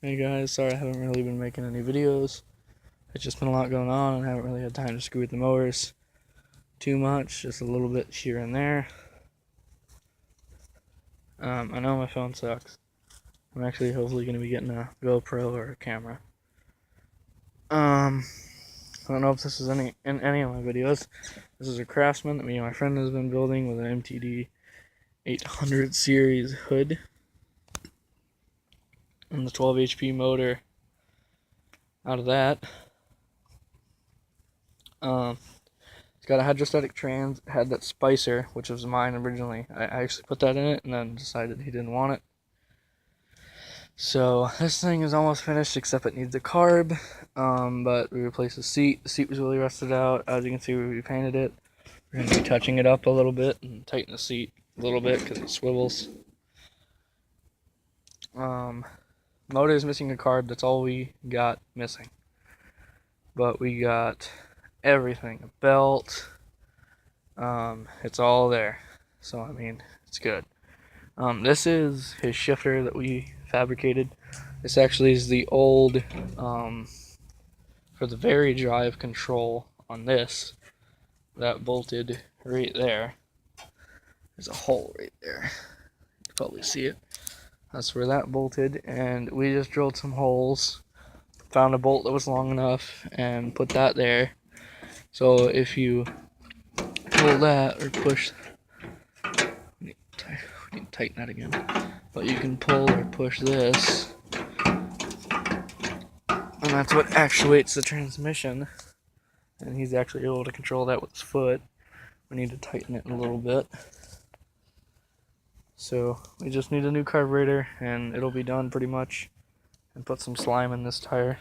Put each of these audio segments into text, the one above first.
Hey guys, sorry I haven't really been making any videos. It's just been a lot going on and I haven't really had time to screw with the mowers too much, just a little bit here and there. I know my phone sucks. I'm actually hopefully going to be getting a GoPro or a camera. I don't know if this is in any of my videos. This is a Craftsman that me and my friend has been building with an MTD 800 series hood and the 12 HP motor out of that. It's got a hydrostatic trans, had that Spicer, which was mine originally. I actually put that in it and then decided he didn't want it. So this thing is almost finished except it needs a carb, but we replaced the seat. The seat was really rusted out. As you can see, we repainted it. We're going to be touching it up a little bit and tighten the seat a little bit because it swivels. Motor is missing a carb. That's all we got missing. But we got everything. A belt. It's all there. So, I mean, it's good. This is his shifter that we fabricated. This actually is the old, for the vari-drive control on this, that bolted right there. There's a hole right there. You can probably see it. That's where that bolted, and we just drilled some holes, found a bolt that was long enough, and put that there. So if you pull that or push, we need to tighten that again. But you can pull or push this, and that's what actuates the transmission. And he's actually able to control that with his foot. We need to tighten it a little bit. So we just need a new carburetor and it'll be done pretty much. And put some slime in this tire.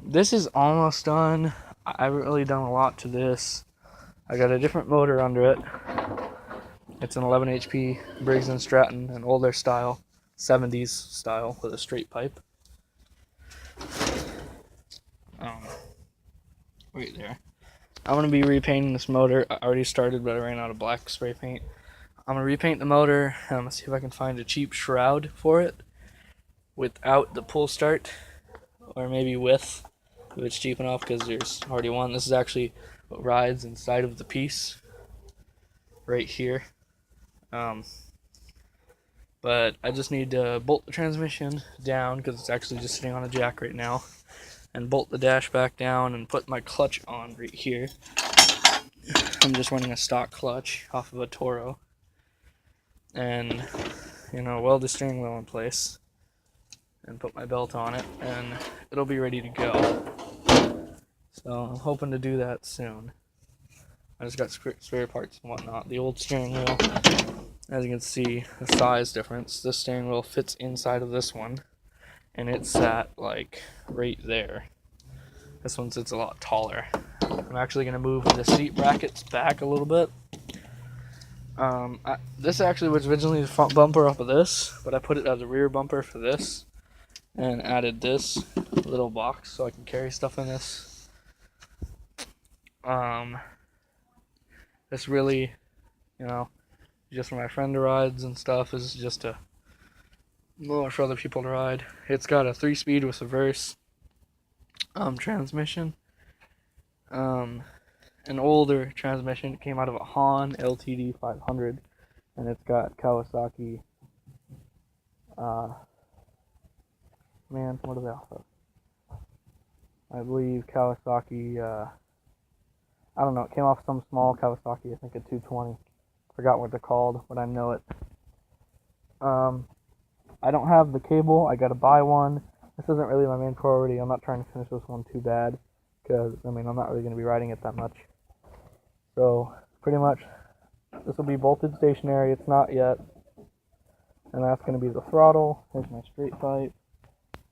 This is almost done. I haven't really done a lot to this. I got a different motor under it. It's an 11 HP Briggs & Stratton, an older style, 70s style with a straight pipe. Right there. I'm going to be repainting this motor. I already started, but I ran out of black spray paint. I'm going to repaint the motor, and I'm going to see if I can find a cheap shroud for it without the pull start, or maybe with, if it's cheap enough, because there's already one. This is actually what rides inside of the piece right here. But I just need to bolt the transmission down, because it's actually just sitting on a jack right now, and bolt the dash back down and put my clutch on right here. I'm just running a stock clutch off of a Toro. And, weld the steering wheel in place and put my belt on it, and it'll be ready to go. So I'm hoping to do that soon. I just got spare parts and whatnot. The old steering wheel, as you can see, the size difference. This steering wheel fits inside of this one, and it sat like right there. This one sits a lot taller. I'm actually going to move the seat brackets back a little bit. This actually was originally the front bumper off of this, but I put it as a rear bumper for this, and added this little box so I can carry stuff in this. This really, just for my friend to rides and stuff, is just more for other people to ride. It's got a 3-speed with reverse transmission. An older transmission. It came out of a Han LTD 500, and it's got Kawasaki. What are they off of? I believe Kawasaki. I don't know. It came off some small Kawasaki. I think a 220. Forgot what they're called, but I know it. I don't have the cable. I gotta buy one. This isn't really my main priority. I'm not trying to finish this one too bad, because I'm not really gonna be riding it that much. So pretty much, this will be bolted stationary. It's not yet, and that's gonna be the throttle. There's my straight pipe.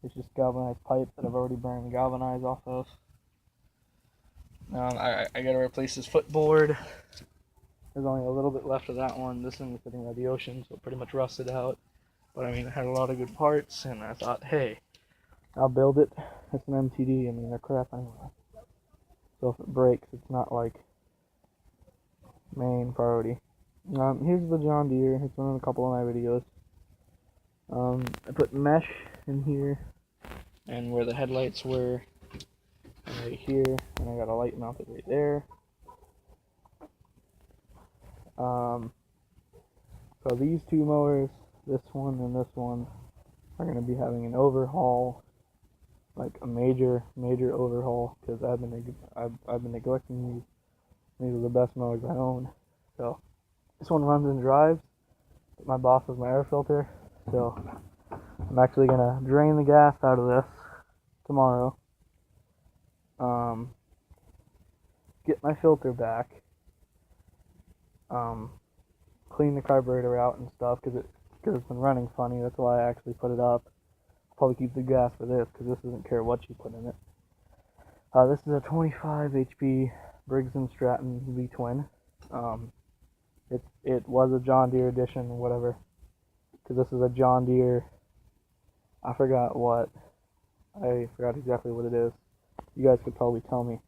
It's just galvanized pipe that I've already burned galvanized off of. I gotta replace this footboard. There's only a little bit left of that one. This one was sitting by the ocean, so it pretty much rusted out. But it had a lot of good parts, and I thought, hey, I'll build it. It's an MTD. They're crap anyway. So if it breaks, it's not like main priority. Here's the John Deere. It's been in a couple of my videos. I put mesh in here, and where the headlights were, and right here, and I got a light mounted right there. So these two mowers, this one and this one, are going to be having an overhaul, like a major overhaul, because I've been neglecting these. These are the best mowers I own. So this one runs and drives. My boss is my air filter, so I'm actually gonna drain the gas out of this tomorrow. Get my filter back. Clean the carburetor out and stuff because it's been running funny. That's why I actually put it up. I'll probably keep the gas for this because this doesn't care what you put in it. This is a 25 HP Briggs & Stratton V-twin. It was a John Deere edition or whatever, because this is a John Deere. I forgot exactly what it is. You guys could probably tell me.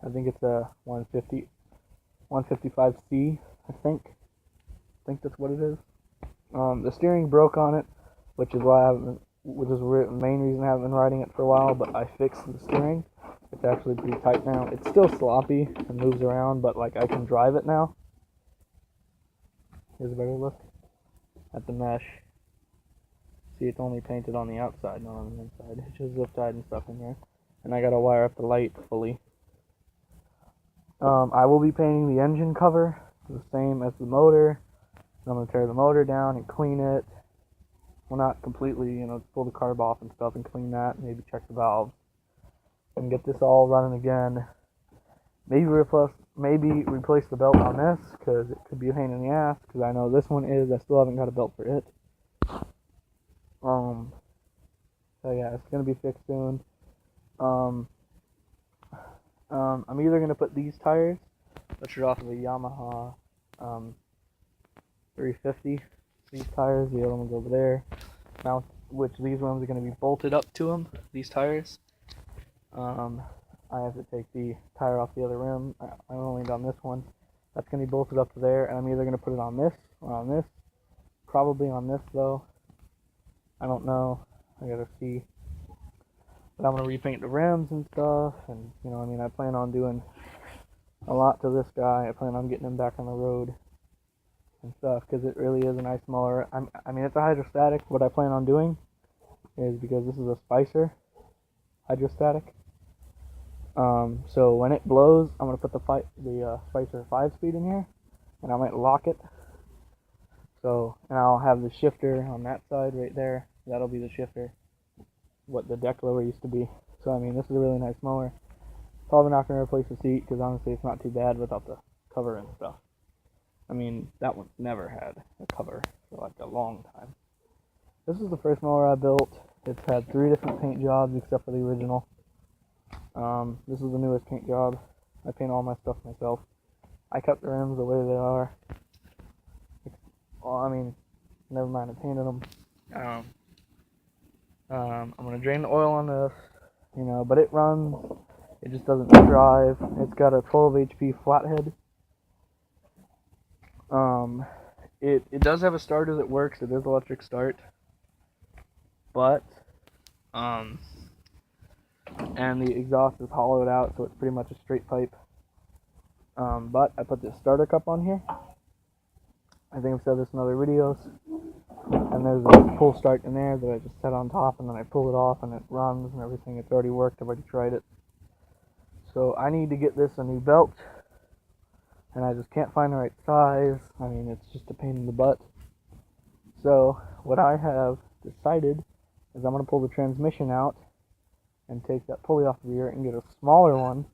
I think it's a 155C. I think that's what it is. The steering broke on it, which is the main reason I haven't been riding it for a while. But I fixed the steering. It's actually pretty tight now. It's still sloppy and moves around, but like I can drive it now. Here's a better look at the mesh. See, it's only painted on the outside, not on the inside. It's just zip tied and stuff in here. And I gotta wire up the light fully. I will be painting the engine cover the same as the motor. I'm gonna tear the motor down and clean it. Well, not completely, pull the carb off and stuff and clean that. Maybe check the valves and get this all running again. Maybe replace the belt on this because it could be a pain in the ass. Because I know this one is. I still haven't got a belt for it. So yeah, it's gonna be fixed soon. I'm either gonna put these tires, which are off of a Yamaha 350. These tires, the other one's over there. Which these ones are gonna be bolted up to them. These tires. I have to take the tire off the other rim. I only done this one. That's gonna be bolted up to there, and I'm either gonna put it on this or on this. Probably on this though. I don't know. I gotta see. But I'm gonna repaint the rims and stuff, and I plan on doing a lot to this guy. I plan on getting him back on the road and stuff because it really is a nice mower. It's a hydrostatic. What I plan on doing is, because this is a Spicer hydrostatic. So when it blows, I'm gonna put the Spicer 5-speed in here, and I might lock it. So, and I'll have the shifter on that side right there. That'll be the shifter, what the deck lower used to be. So this is a really nice mower. Probably not gonna replace the seat because honestly, it's not too bad without the cover and stuff. That one's never had a cover for like a long time. This is the first mower I built. It's had 3 different paint jobs except for the original. This is the newest paint job. I paint all my stuff myself. I cut the rims the way they are. Well, never mind, I painted them. I'm gonna drain the oil on this, but it runs. It just doesn't drive. It's got a 12 HP flathead. It does have a starter that works. It is electric start, but and the exhaust is hollowed out, so it's pretty much a straight pipe. But I put this starter cup on here. I think I've said this in other videos. And there's a pull start in there that I just set on top, and then I pull it off, and it runs and everything. It's already worked. I've already tried it. So I need to get this a new belt, and I just can't find the right size. It's just a pain in the butt. So what I have decided is I'm going to pull the transmission out and take that pulley off the rear and get a smaller one,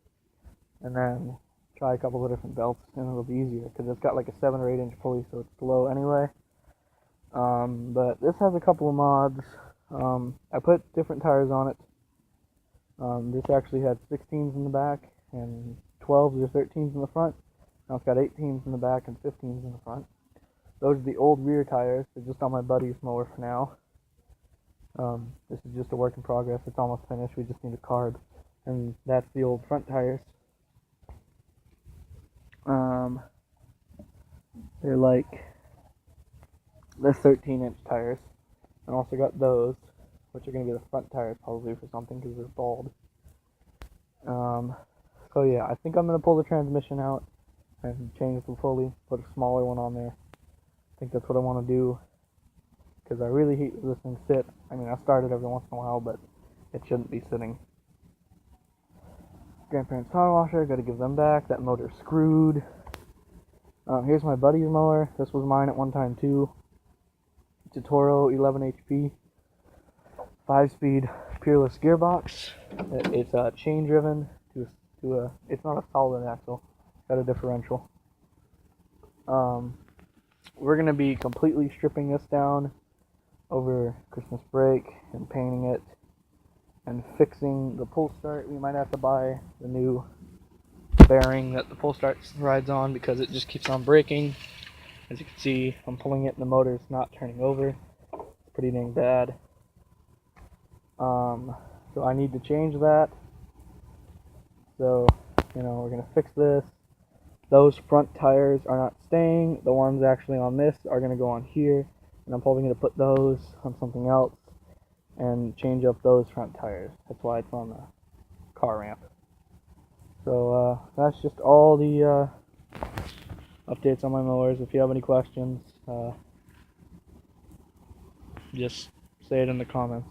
and then try a couple of different belts, and it'll be easier because it's got like a 7 or 8 inch pulley, so it's low anyway. But this has a couple of mods. I put different tires on it. This actually had 16s in the back and 12s or 13s in the front. Now it's got 18s in the back and 15s in the front. Those are the old rear tires. They're just on my buddy's mower for now. This is just a work in progress. It's almost finished. We just need a carb. And that's the old front tires. They're like They're 13-inch tires. And also got those, which are going to be the front tires probably for something because they're bald. So yeah, I think I'm going to pull the transmission out and change the pulley, put a smaller one on there. I think that's what I want to do because I really hate this thing sit. I mean, I start it every once in a while, but it shouldn't be sitting. Grandparents' power washer, got to give them back. That motor's screwed. Here's my buddy's mower. This was mine at one time too. It's a Toro 11 HP, 5-speed Peerless gearbox. It's chain driven to a. It's not a solid axle. It's got a differential. We're gonna be completely stripping this down over Christmas break and painting it and fixing the pull start. We might have to buy the new bearing that the pull start rides on because it just keeps on breaking. As you can see, I'm pulling it and the motor's not turning over. It's pretty dang bad. So I need to change that. So, we're gonna fix this. Those front tires are not staying. The ones actually on this are gonna go on here, and I'm probably gonna put those on something else and change up those front tires. That's why it's on the car ramp. So that's just all the updates on my mowers. If you have any questions, just say it in the comments.